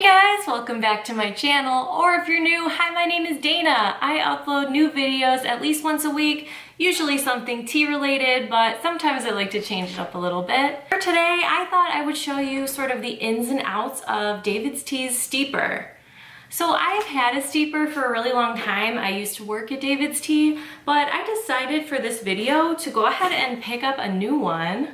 Hey guys, welcome back to my channel, or if you're new, hi, my name is Dana. I upload new videos at least once a week, usually something tea related, but sometimes I like to change it up a little bit. For today, I thought I would show you sort of the ins and outs of DAVIDsTea's steeper. So I've had a steeper for a really long time. I used to work at DAVIDsTea, but I decided for this video to go ahead and pick up a new one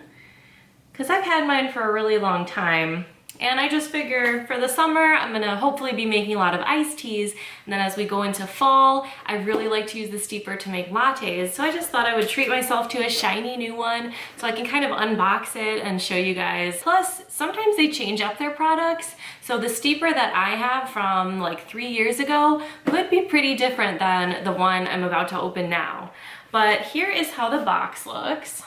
because I've had mine for a really long time. And I just figure for the summer, I'm gonna hopefully be making a lot of iced teas. And then as we go into fall, I really like to use the steeper to make lattes. So I just thought I would treat myself to a shiny new one so I can kind of unbox it and show you guys. Plus, sometimes they change up their products. So the steeper that I have from like 3 years ago could be pretty different than the one I'm about to open now. But here is how the box looks.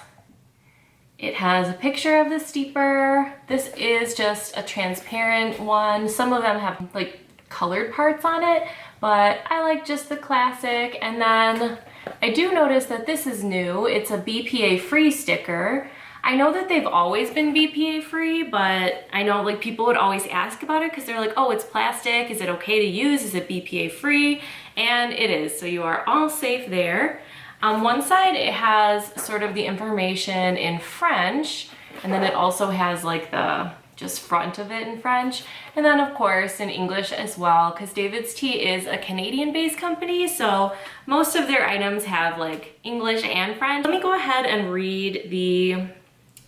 It has a picture of the steeper. This is just a transparent one. Some of them have like colored parts on it, but I like just the classic. And then I do notice that this is new. It's a BPA free sticker. I know that they've always been BPA free, but I know like people would always ask about it because they're like, oh, it's plastic. Is it okay to use? Is it BPA free? And it is, so you are all safe there. On one side, it has sort of the information in French, and then it also has like the just front of it in French, and then of course in English as well, because DAVIDsTea is a Canadian-based company, so most of their items have like English and French. Let me go ahead and read the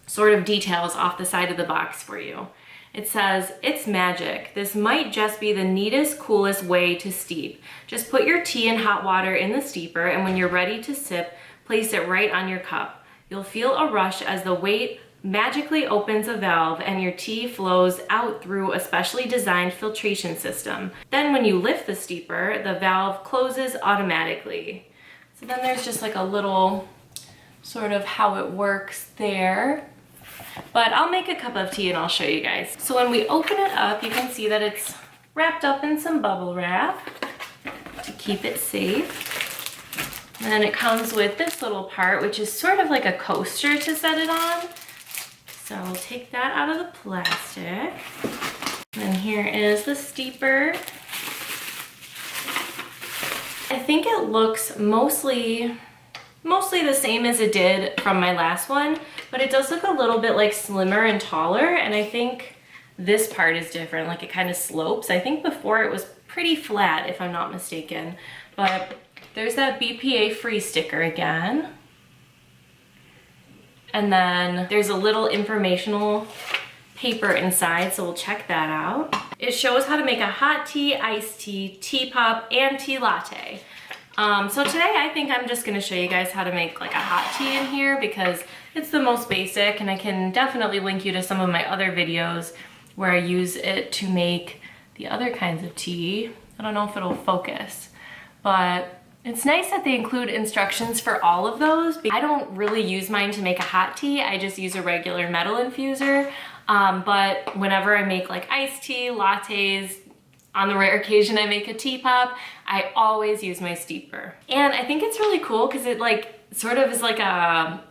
sort of details off the side of the box for you. It says, "It's magic. This might just be the neatest, coolest way to steep. Just put your tea in hot water in the steeper, and when you're ready to sip, place it right on your cup. You'll feel a rush as the weight magically opens a valve and your tea flows out through a specially designed filtration system. Then when you lift the steeper, the valve closes automatically." So then there's just like a little sort of how it works there. But I'll make a cup of tea and I'll show you guys. So when we open it up, you can see that it's wrapped up in some bubble wrap to keep it safe. And then it comes with this little part, which is sort of like a coaster to set it on. So we'll take that out of the plastic. And here is the steeper. I think it looks mostly the same as it did from my last one, but it does look a little bit like slimmer and taller, and I think this part is different, like it kind of slopes. I think before it was pretty flat, if I'm not mistaken. But there's that BPA free sticker again. And then there's a little informational paper inside, so we'll check that out. It shows how to make a hot tea, iced tea, tea pop, and tea latte. So today I think I'm just gonna show you guys how to make like a hot tea in here because it's the most basic, and I can definitely link you to some of my other videos where I use it to make the other kinds of tea. I don't know if it'll focus, but it's nice that they include instructions for all of those. I don't really use mine to make a hot tea. I just use a regular metal infuser. But whenever I make like iced tea, lattes, on the rare occasion I make a tea pop, I always use my steeper. And I think it's really cool because it like sort of is like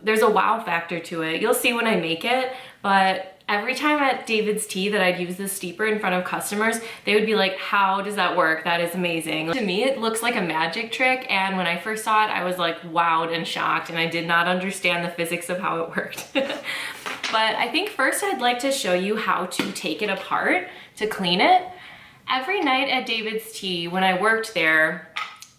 there's a wow factor to it. You'll see when I make it, but every time at DAVIDsTea that I'd use the steeper in front of customers, they would be like, how does that work? That is amazing. To me, it looks like a magic trick, and when I first saw it, I was like wowed and shocked, and I did not understand the physics of how it worked. But I think first I'd like to show you how to take it apart to clean it. Every night at DAVIDsTea, when I worked there,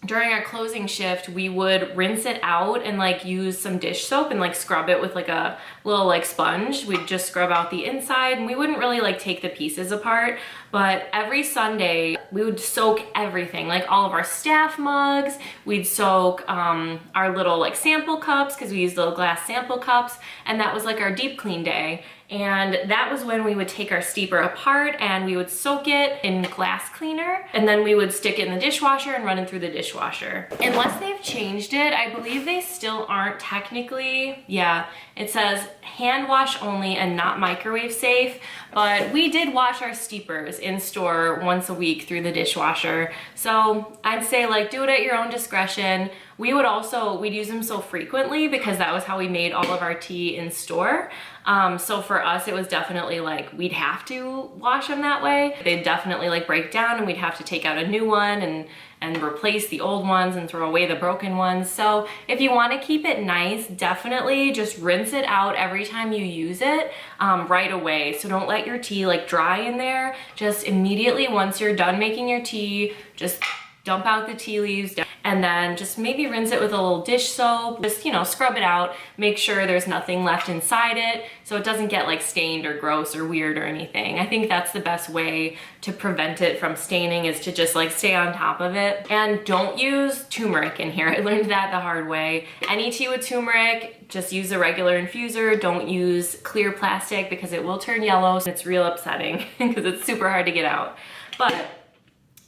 during our closing shift, we would rinse it out and like use some dish soap and like scrub it with like a little like sponge. We'd just scrub out the inside, and we wouldn't really like take the pieces apart. But every Sunday we would soak everything, like all of our staff mugs. We'd soak our little like sample cups because we used little glass sample cups, and that was like our deep clean day. And that was when we would take our steeper apart and we would soak it in glass cleaner, and then we would stick it in the dishwasher and run it through the dishwasher. Unless they've changed it, I believe they still aren't technically, yeah, it says hand wash only and not microwave safe, but we did wash our steepers in store once a week through the dishwasher. So I'd say like do it at your own discretion. we'd use them so frequently because that was how we made all of our tea in store. So for us, it was definitely like, we'd have to wash them that way. They'd definitely like break down and we'd have to take out a new one and replace the old ones and throw away the broken ones. So if you want to keep it nice, definitely just rinse it out every time you use it right away. So don't let your tea like dry in there. Just immediately once you're done making your tea, just dump out the tea leaves and then just maybe rinse it with a little dish soap. Just, you know, scrub it out, make sure there's nothing left inside it so it doesn't get like stained or gross or weird or anything. I think that's the best way to prevent it from staining, is to just like stay on top of it. And don't use turmeric in here. I learned that the hard way. Any tea with turmeric, just use a regular infuser. Don't use clear plastic because it will turn yellow. It's real upsetting because it's super hard to get out. But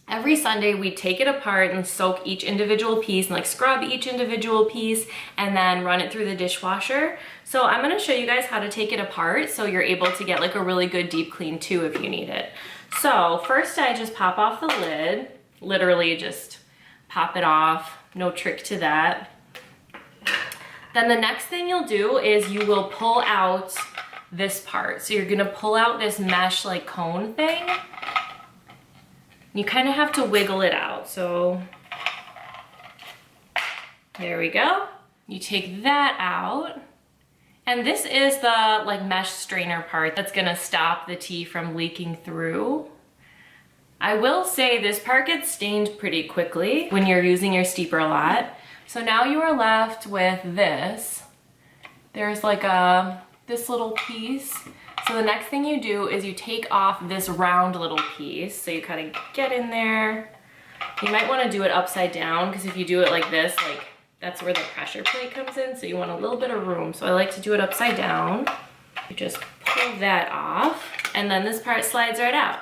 every Sunday we take it apart and soak each individual piece and like scrub each individual piece and then run it through the dishwasher. So I'm gonna show you guys how to take it apart so you're able to get like a really good deep clean too if you need it. So first I just pop off the lid, literally just pop it off, no trick to that. Then the next thing you'll do is you will pull out this part. So you're gonna pull out this mesh like cone thing. You kind of have to wiggle it out. So there we go. You take that out. And this is the like mesh strainer part that's gonna stop the tea from leaking through. I will say this part gets stained pretty quickly when you're using your steeper a lot. So now you are left with this. There's like this little piece. So the next thing you do is you take off this round little piece. So you kind of get in there. You might want to do it upside down because if you do it like this, like that's where the pressure plate comes in. So you want a little bit of room. So I like to do it upside down. You just pull that off and then this part slides right out.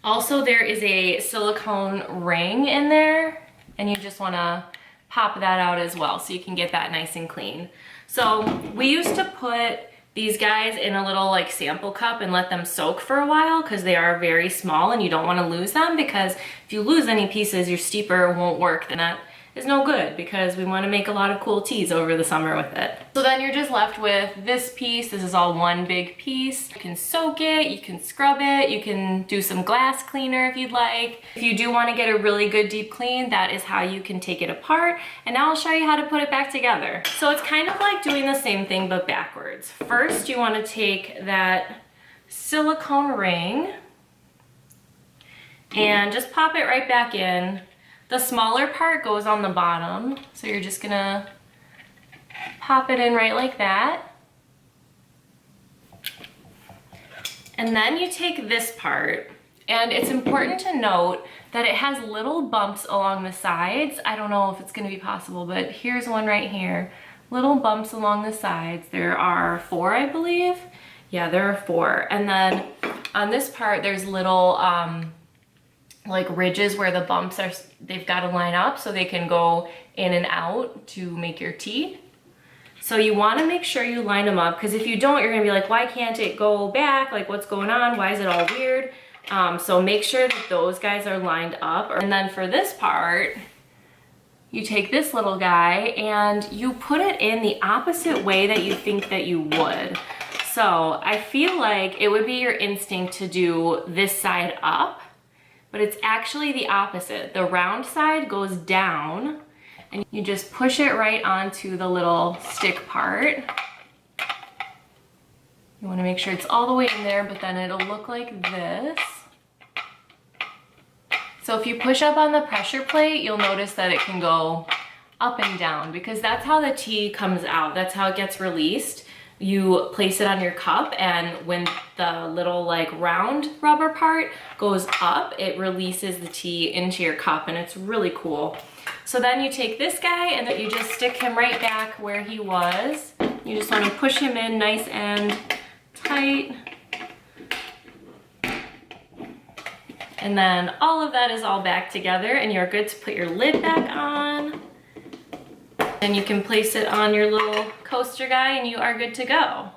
Also, there is a silicone ring in there and you just want to pop that out as well so you can get that nice and clean. So we used to put these guys in a little like sample cup and let them soak for a while because they are very small and you don't want to lose them, because if you lose any pieces your steeper won't work, and that is no good because we want to make a lot of cool teas over the summer with it. So then you're just left with this piece. This is all one big piece. You can soak it, you can scrub it, you can do some glass cleaner if you'd like. If you do want to get a really good deep clean, that is how you can take it apart. And now I'll show you how to put it back together. So it's kind of like doing the same thing but backwards. First you want to take that silicone ring and just pop it right back in. The smaller part goes on the bottom, so you're just gonna pop it in right like that. And then you take this part, and it's important to note that it has little bumps along the sides. I don't know if it's gonna be possible, but here's one right here. Little bumps along the sides. There are 4, I believe. Yeah, there are 4. And then on this part, there's little, like ridges where the bumps are, they've got to line up so they can go in and out to make your tea. So you want to make sure you line them up, because if you don't, you're gonna be like, why can't it go back? Like, what's going on? Why is it all weird? So make sure that those guys are lined up. And then for this part, you take this little guy and you put it in the opposite way that you think that you would. So I feel like it would be your instinct to do this side up, but it's actually the opposite. The round side goes down and you just push it right onto the little stick part. You wanna make sure it's all the way in there, but then it'll look like this. So if you push up on the pressure plate, you'll notice that it can go up and down because that's how the tea comes out. That's how it gets released. You place it on your cup, and when the little like round rubber part goes up, it releases the tea into your cup, and it's really cool. So then you take this guy and then you just stick him right back where he was. You just want to push him in nice and tight. And then all of that is all back together and you're good to put your lid back on. And you can place it on your little coaster guy and you are good to go.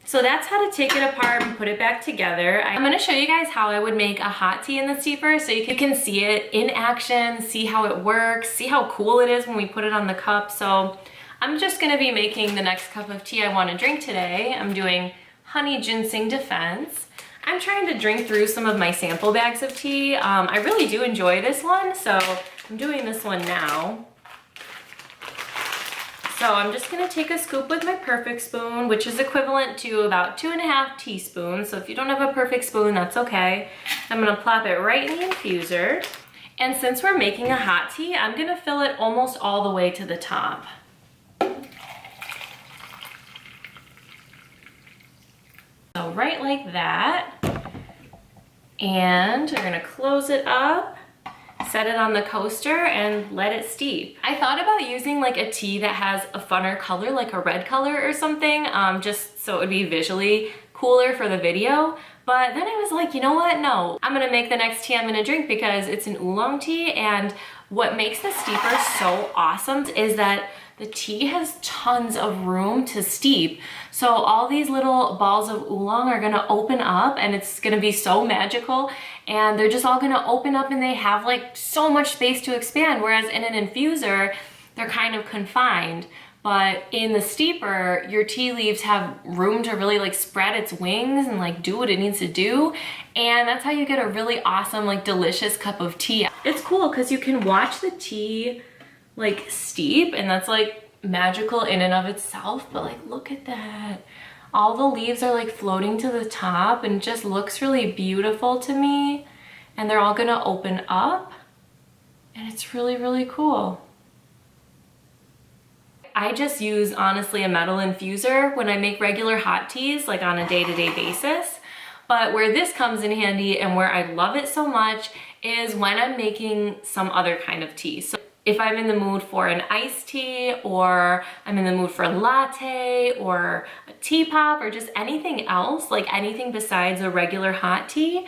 So that's how to take it apart and put it back together. I'm gonna show you guys how I would make a hot tea in the steeper so you can see it in action, see how it works, see how cool it is when we put it on the cup. So I'm just gonna be making the next cup of tea I wanna drink today. I'm doing honey ginseng defense. I'm trying to drink through some of my sample bags of tea. I really do enjoy this one, so I'm doing this one now. So I'm just gonna take a scoop with my perfect spoon, which is equivalent to about 2.5 teaspoons. So if you don't have a perfect spoon, that's okay. I'm gonna plop it right in the infuser. And since we're making a hot tea, I'm gonna fill it almost all the way to the top. So right like that. And we're gonna close it up, set it on the coaster, and let it steep. I thought about using like a tea that has a funner color, like a red color or something, just so it would be visually cooler for the video. But then I was like, you know what? No, I'm gonna make the next tea I'm gonna drink because it's an oolong tea, and what makes the steeper so awesome is that the tea has tons of room to steep. So all these little balls of oolong are gonna open up, and it's gonna be so magical, and they're just all gonna open up and they have like so much space to expand, whereas in an infuser, they're kind of confined. But in the steeper, your tea leaves have room to really like spread its wings and like do what it needs to do. And that's how you get a really awesome, like delicious cup of tea. It's cool because you can watch the tea like steep, and that's like magical in and of itself. But like, look at that. All the leaves are like floating to the top, and it just looks really beautiful to me. And they're all gonna open up, and it's really, really cool. I just use, honestly, a metal infuser when I make regular hot teas, like on a day-to-day basis. But where this comes in handy and where I love it so much is when I'm making some other kind of tea. So if I'm in the mood for an iced tea, or I'm in the mood for a latte or a tea pop, or just anything else, like anything besides a regular hot tea,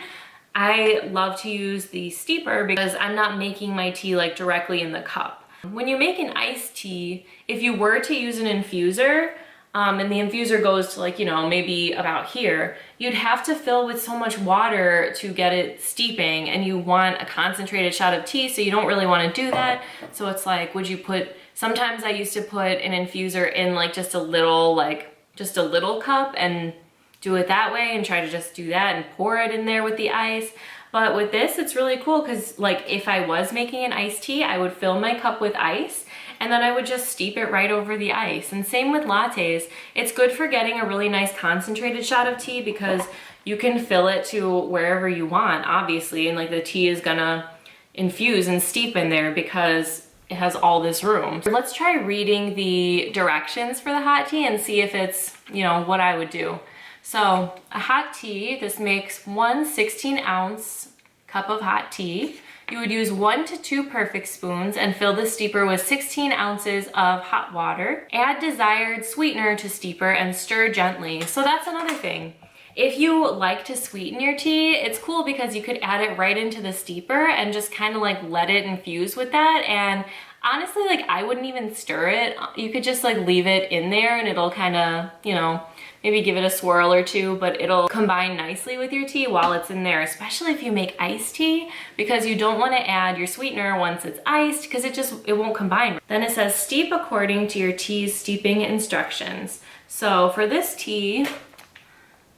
I love to use the steeper because I'm not making my tea like directly in the cup. When you make an iced tea, if you were to use an infuser, and the infuser goes to like, you know, maybe about here, you'd have to fill with so much water to get it steeping, and you want a concentrated shot of tea, so you don't really want to do that. So it's like, would you put, sometimes I used to put an infuser in like just a little cup and do it that way and try to just do that and pour it in there with the ice. But with this, it's really cool because like if I was making an iced tea, I would fill my cup with ice, and then I would just steep it right over the ice. And same with lattes. It's good for getting a really nice concentrated shot of tea because you can fill it to wherever you want, obviously, and like the tea is gonna infuse and steep in there because it has all this room. Let's try reading the directions for the hot tea and see if it's, you know, what I would do. So a hot tea, this makes 1 16-ounce cup of hot tea. You would use 1 to 2 perfect spoons and fill the steeper with 16 ounces of hot water. Add desired sweetener to steeper and stir gently. So that's another thing. If you like to sweeten your tea, it's cool because you could add it right into the steeper and just kind of like let it infuse with that. And honestly, like I wouldn't even stir it. You could just like leave it in there and it'll kind of, you know, maybe give it a swirl or two, but it'll combine nicely with your tea while it's in there, especially if you make iced tea, because you don't want to add your sweetener once it's iced because it won't combine. Then it says steep according to your tea's steeping instructions. So for this tea,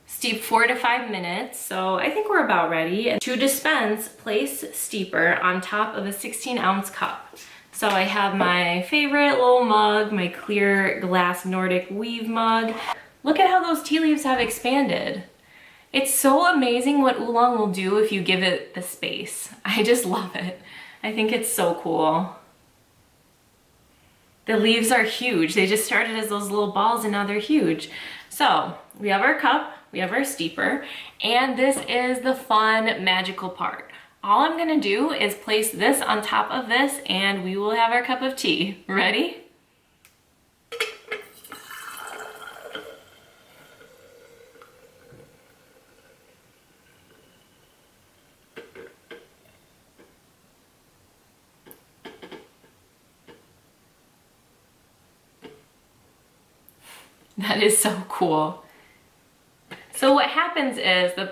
steep 4 to 5 minutes, so I think we're about ready. And to dispense, place steeper on top of a 16-ounce cup. So I have my favorite little mug, my clear glass Nordic weave mug. Look at how those tea leaves have expanded. It's so amazing what oolong will do if you give it the space. I just love it. I think it's so cool. The leaves are huge. They just started as those little balls and now they're huge. So we have our cup, we have our steeper, and this is the fun, magical part. All I'm gonna do is place this on top of this and we will have our cup of tea. Ready? That is so cool. So what happens is the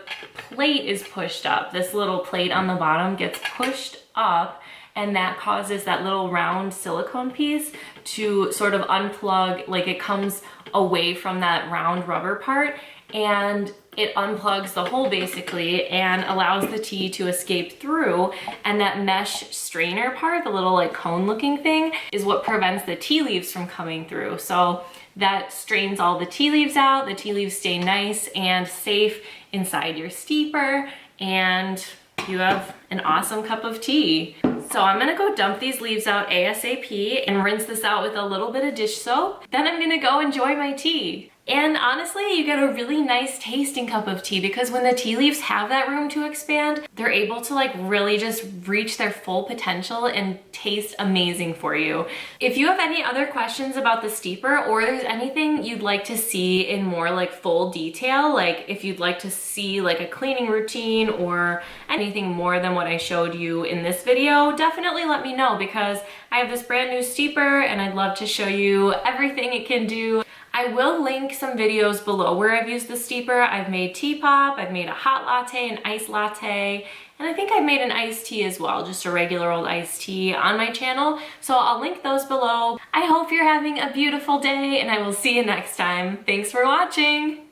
plate is pushed up. This little plate on the bottom gets pushed up, and that causes that little round silicone piece to sort of unplug, like it comes away from that round rubber part, and it unplugs the hole basically and allows the tea to escape through. And that mesh strainer part, the little like cone looking thing, is what prevents the tea leaves from coming through. So that strains all the tea leaves out. The tea leaves stay nice and safe inside your steeper, and you have an awesome cup of tea. So I'm gonna go dump these leaves out ASAP and rinse this out with a little bit of dish soap. Then I'm gonna go enjoy my tea. And honestly, you get a really nice tasting cup of tea, because when the tea leaves have that room to expand, they're able to like really just reach their full potential and taste amazing for you. If you have any other questions about the steeper, or there's anything you'd like to see in more like full detail, like if you'd like to see like a cleaning routine or anything more than what I showed you in this video, definitely let me know, because I have this brand new steeper and I'd love to show you everything it can do. I will link some videos below where I've used the steeper. I've made tea pop, I've made a hot latte, an iced latte, and I think I've made an iced tea as well, just a regular old iced tea on my channel. So I'll link those below. I hope you're having a beautiful day, and I will see you next time. Thanks for watching.